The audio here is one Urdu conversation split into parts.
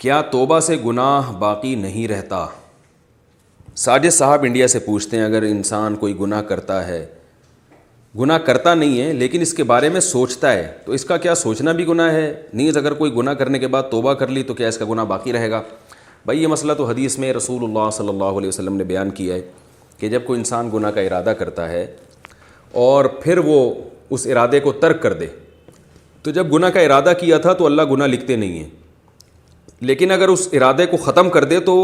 کیا توبہ سے گناہ باقی نہیں رہتا؟ ساجد صاحب انڈیا سے پوچھتے ہیں، اگر انسان کوئی گناہ کرتا ہے، گناہ کرتا نہیں ہے لیکن اس کے بارے میں سوچتا ہے، تو اس کا کیا سوچنا بھی گناہ ہے؟ نیز اگر کوئی گناہ کرنے کے بعد توبہ کر لی تو کیا اس کا گناہ باقی رہے گا؟ بھائی یہ مسئلہ تو حدیث میں رسول اللہ صلی اللہ علیہ وسلم نے بیان کیا ہے کہ جب کوئی انسان گناہ کا ارادہ کرتا ہے اور پھر وہ اس ارادے کو ترک کر دے، تو جب گناہ کا ارادہ کیا تھا تو اللہ گناہ لکھتے نہیں ہیں، لیکن اگر اس ارادے کو ختم کر دے تو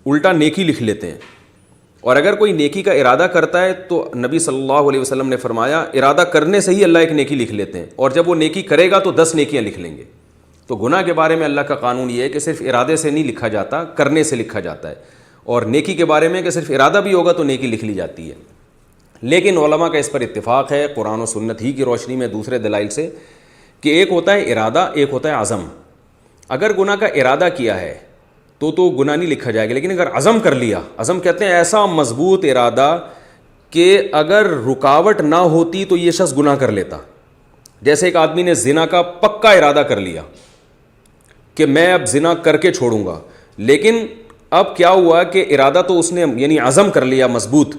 الٹا نیکی لکھ لیتے ہیں۔ اور اگر کوئی نیکی کا ارادہ کرتا ہے تو نبی صلی اللہ علیہ وسلم نے فرمایا ارادہ کرنے سے ہی اللہ ایک نیکی لکھ لیتے ہیں، اور جب وہ نیکی کرے گا تو 10 نیکیاں لکھ لیں گے۔ تو گناہ کے بارے میں اللہ کا قانون یہ ہے کہ صرف ارادے سے نہیں لکھا جاتا، کرنے سے لکھا جاتا ہے، اور نیکی کے بارے میں کہ صرف ارادہ بھی ہوگا تو نیکی لکھ لی جاتی ہے۔ لیکن علماء کا اس پر اتفاق ہے قرآن و سنت ہی کی روشنی میں دوسرے دلائل سے کہ ایک ہوتا ہے ارادہ، ایک ہوتا ہے عزم۔ اگر گناہ کا ارادہ کیا ہے تو گناہ نہیں لکھا جائے گا، لیکن اگر عزم کر لیا، عزم کہتے ہیں ایسا مضبوط ارادہ کہ اگر رکاوٹ نہ ہوتی تو یہ شخص گناہ کر لیتا۔ جیسے ایک آدمی نے زنا کا پکا ارادہ کر لیا کہ میں اب زنا کر کے چھوڑوں گا، لیکن اب کیا ہوا کہ ارادہ تو اس نے یعنی عزم کر لیا مضبوط،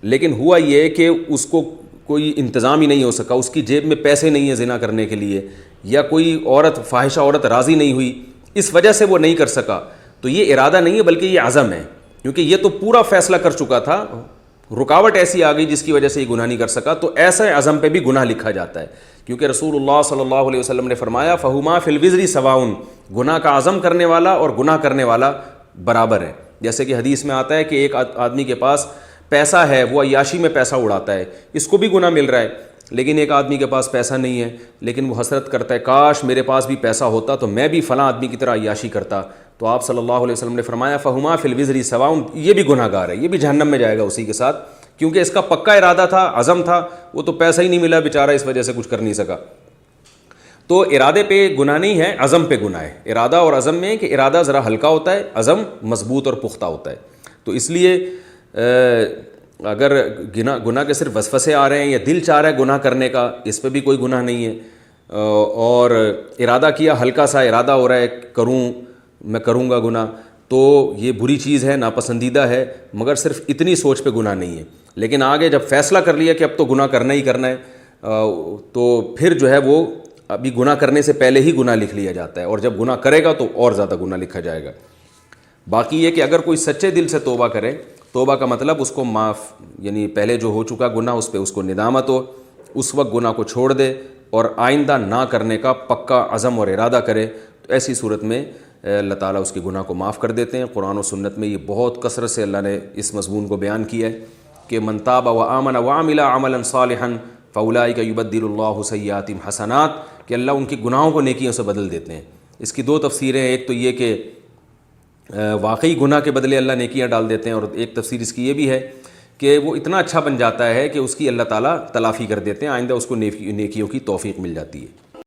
لیکن ہوا یہ کہ اس کو کوئی انتظام ہی نہیں ہو سکا، اس کی جیب میں پیسے نہیں ہیں زنا کرنے کے لیے، یا کوئی عورت فاحشہ عورت راضی نہیں ہوئی، اس وجہ سے وہ نہیں کر سکا۔ تو یہ ارادہ نہیں ہے بلکہ یہ عزم ہے، کیونکہ یہ تو پورا فیصلہ کر چکا تھا، رکاوٹ ایسی آ گئی جس کی وجہ سے یہ گناہ نہیں کر سکا، تو ایسے عزم پہ بھی گناہ لکھا جاتا ہے، کیونکہ رسول اللہ صلی اللہ علیہ وسلم نے فرمایا فہما فی الوزر سواؤن، گناہ کا عزم کرنے والا اور گناہ کرنے والا برابر ہے۔ جیسے کہ حدیث میں آتا ہے کہ ایک آدمی کے پاس پیسہ ہے، وہ عیاشی میں پیسہ اڑاتا ہے، اس کو بھی گناہ مل رہا ہے، لیکن ایک آدمی کے پاس پیسہ نہیں ہے لیکن وہ حسرت کرتا ہے کاش میرے پاس بھی پیسہ ہوتا تو میں بھی فلاں آدمی کی طرح عیاشی کرتا، تو آپ صلی اللہ علیہ وسلم نے فرمایا فہما فی الوزر سواؤن، یہ بھی گناہ گار ہے، یہ بھی جہنم میں جائے گا اسی کے ساتھ، کیونکہ اس کا پکا ارادہ تھا، عزم تھا، وہ تو پیسہ ہی نہیں ملا بیچارہ، اس وجہ سے کچھ کر نہیں سکا۔ تو ارادے پہ گناہ نہیں ہے، عزم پہ گناہ ہے۔ ارادہ اور عزم میں کہ ارادہ ذرا ہلکا ہوتا ہے، عزم مضبوط اور پختہ ہوتا ہے۔ تو اس لیے اگر گناہ کے صرف وسوسے آ رہے ہیں یا دل چاہ رہا ہے گناہ کرنے کا، اس پہ بھی کوئی گناہ نہیں ہے، اور ارادہ کیا ہلکا سا ارادہ ہو رہا ہے میں کروں گا گناہ، تو یہ بری چیز ہے، ناپسندیدہ ہے، مگر صرف اتنی سوچ پہ گناہ نہیں ہے۔ لیکن آگے جب فیصلہ کر لیا کہ اب تو گناہ کرنا ہی کرنا ہے، تو پھر جو ہے وہ ابھی گناہ کرنے سے پہلے ہی گناہ لکھ لیا جاتا ہے، اور جب گناہ کرے گا تو اور زیادہ گناہ لکھا جائے گا۔ باقی یہ کہ اگر کوئی سچے دل سے توبہ کرے، توبہ کا مطلب اس کو معاف، یعنی پہلے جو ہو چکا گناہ اس پہ اس کو ندامت ہو، اس وقت گناہ کو چھوڑ دے اور آئندہ نہ کرنے کا پکا عزم اور ارادہ کرے، تو ایسی صورت میں اللہ تعالیٰ اس کے گناہ کو معاف کر دیتے ہیں۔ قرآن و سنت میں یہ بہت کثرت سے اللہ نے اس مضمون کو بیان کیا ہے کہ من تاب وآمن وعمل عملا صالحا فاولئک یبدل اللہ سیئاتہم حسنات، کہ اللہ ان کے گناہوں کو نیکیوں سے بدل دیتے ہیں۔ اس کی دو تفسیریں ہیں، ایک تو یہ کہ واقعی گناہ کے بدلے اللہ نیکیاں ڈال دیتے ہیں، اور ایک تفسیر اس کی یہ بھی ہے کہ وہ اتنا اچھا بن جاتا ہے کہ اس کی اللہ تعالیٰ تلافی کر دیتے ہیں، آئندہ اس کو نیکیوں کی توفیق مل جاتی ہے۔